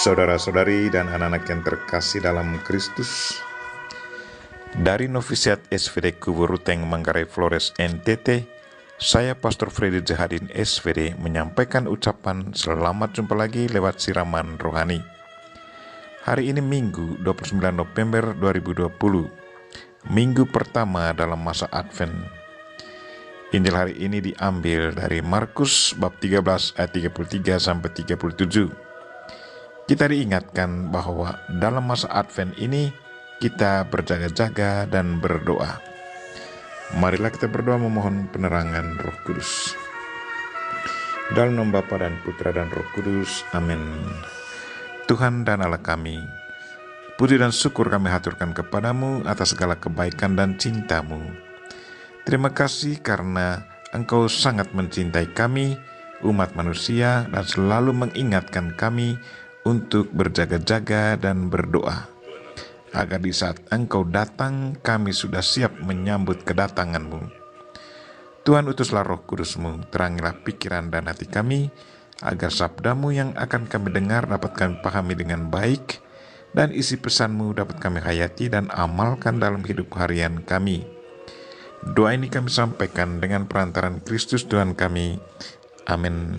Saudara-saudari dan anak-anak yang terkasih dalam Kristus, dari Novisiat SVD Kubur Ruteng Manggarai Flores NTT, saya Pastor Freddy Jahadin SVD menyampaikan ucapan selamat jumpa lagi lewat siraman rohani. Hari ini Minggu 29 November 2020, Minggu pertama dalam masa Advent. Injil hari ini diambil dari Markus bab 13 ayat 33 sampai 37. Kita diingatkan bahwa dalam masa Advent ini kita berjaga-jaga dan berdoa. Marilah kita berdoa memohon penerangan Roh Kudus. Dalam nama Bapa dan Putra dan Roh Kudus, amin. Tuhan dan Allah kami, puji dan syukur kami haturkan kepadamu atas segala kebaikan dan cintamu. Terima kasih karena Engkau sangat mencintai kami, umat manusia, dan selalu mengingatkan kami untuk berjaga-jaga dan berdoa, agar di saat Engkau datang, kami sudah siap menyambut kedatangan-Mu. Tuhan, utuslah Roh Kudus-Mu, terangilah pikiran dan hati kami, agar sabda-Mu yang akan kami dengar dapat kami pahami dengan baik, dan isi pesan-Mu dapat kami hayati dan amalkan dalam hidup harian kami. Doa ini kami sampaikan dengan perantaran Kristus Tuhan kami. Amin.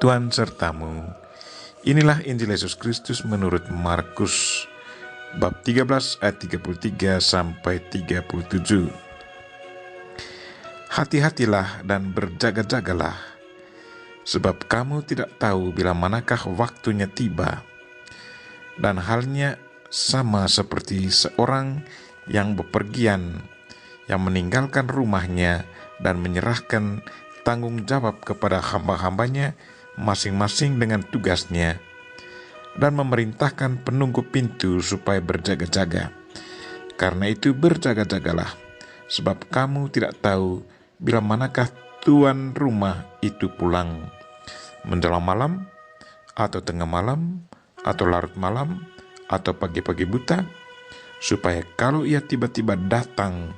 Tuhan sertamu. Inilah Injil Yesus Kristus menurut Markus bab 13 ayat 33 sampai 37. Hati-hatilah dan berjaga-jagalah, sebab kamu tidak tahu bila manakah waktunya tiba. Dan halnya sama seperti seorang yang bepergian, yang meninggalkan rumahnya dan menyerahkan tanggung jawab kepada hamba-hambanya masing-masing dengan tugasnya, dan memerintahkan penunggu pintu supaya berjaga-jaga. Karena itu berjaga-jagalah, sebab kamu tidak tahu bila manakah tuan rumah itu pulang, menjelang malam, atau tengah malam, atau larut malam, atau pagi-pagi buta, supaya kalau ia tiba-tiba datang,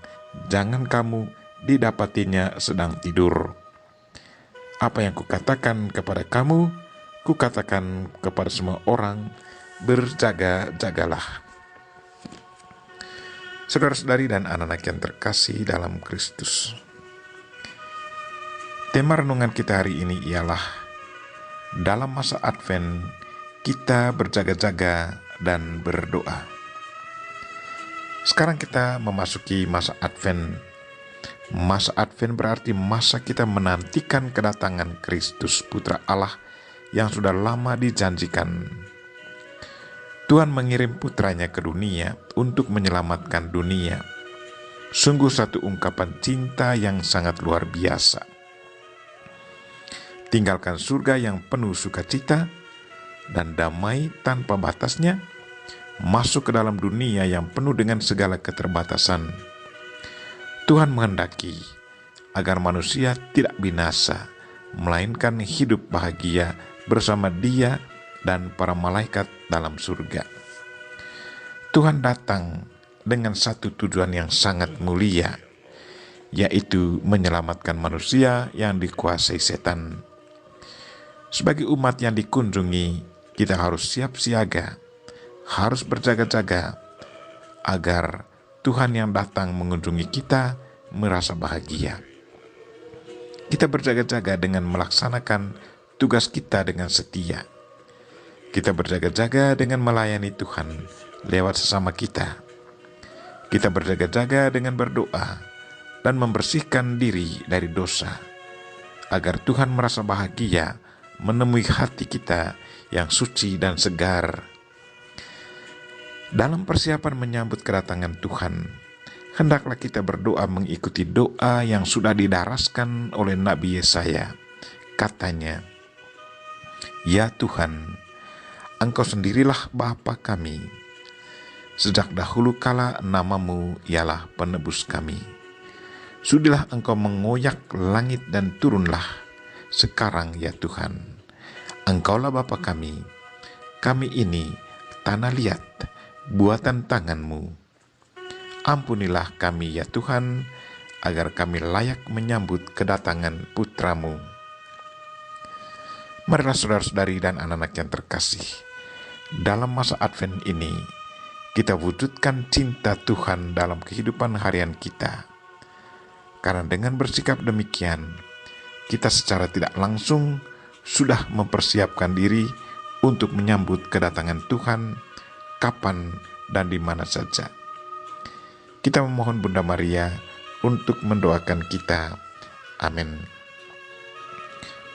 jangan kamu didapatinya sedang tidur. Apa yang kukatakan kepada kamu, kukatakan kepada semua orang, berjaga-jagalah. Saudara-saudari dan anak-anak yang terkasih dalam Kristus, tema renungan kita hari ini ialah dalam masa Advent kita berjaga-jaga dan berdoa. Sekarang kita memasuki masa Advent. Masa Advent berarti masa kita menantikan kedatangan Kristus Putra Allah yang sudah lama dijanjikan. Tuhan mengirim putranya ke dunia untuk menyelamatkan dunia. Sungguh satu ungkapan cinta yang sangat luar biasa. Tinggalkan surga yang penuh sukacita dan damai tanpa batasnya, masuk ke dalam dunia yang penuh dengan segala keterbatasan. Tuhan menghendaki agar manusia tidak binasa, melainkan hidup bahagia bersama Dia dan para malaikat dalam surga. Tuhan datang dengan satu tujuan yang sangat mulia, yaitu menyelamatkan manusia yang dikuasai setan. Sebagai umat yang dikunjungi, kita harus siap siaga, harus berjaga-jaga, agar Tuhan yang datang mengunjungi kita merasa bahagia. Kita berjaga-jaga dengan melaksanakan tugas kita dengan setia. Kita berjaga-jaga dengan melayani Tuhan lewat sesama kita. Kita berjaga-jaga dengan berdoa dan membersihkan diri dari dosa, agar Tuhan merasa bahagia menemui hati kita yang suci dan segar. Dalam persiapan menyambut kedatangan Tuhan, hendaklah kita berdoa mengikuti doa yang sudah didaraskan oleh Nabi Yesaya. Katanya, "Ya Tuhan, Engkau sendirilah Bapa kami. Sejak dahulu kala namamu ialah penebus kami. Sudilah Engkau mengoyak langit dan turunlah. Sekarang ya Tuhan, Engkaulah Bapa kami. Kami ini tanah liat, buatan tangan-Mu. Ampunilah kami ya Tuhan, agar kami layak menyambut kedatangan Putra-Mu." Marilah saudara-saudari dan anak-anak yang terkasih, dalam masa Advent ini, kita wujudkan cinta Tuhan dalam kehidupan harian kita. Karena dengan bersikap demikian, kita secara tidak langsung sudah mempersiapkan diri untuk menyambut kedatangan Tuhan kapan dan di mana saja. Kita memohon Bunda Maria untuk mendoakan kita. Amin.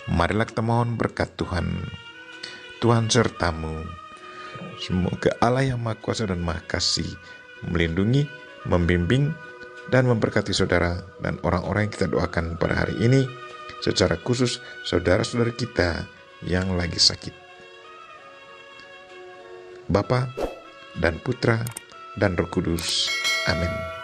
Marilah kita mohon berkat Tuhan. Tuhan sertamu. Semoga Allah yang Maha Kuasa dan Maha Kasih melindungi, membimbing, dan memberkati saudara dan orang-orang yang kita doakan pada hari ini, secara khusus saudara-saudara kita yang lagi sakit. Bapa dan Putra dan Roh Kudus. Amin.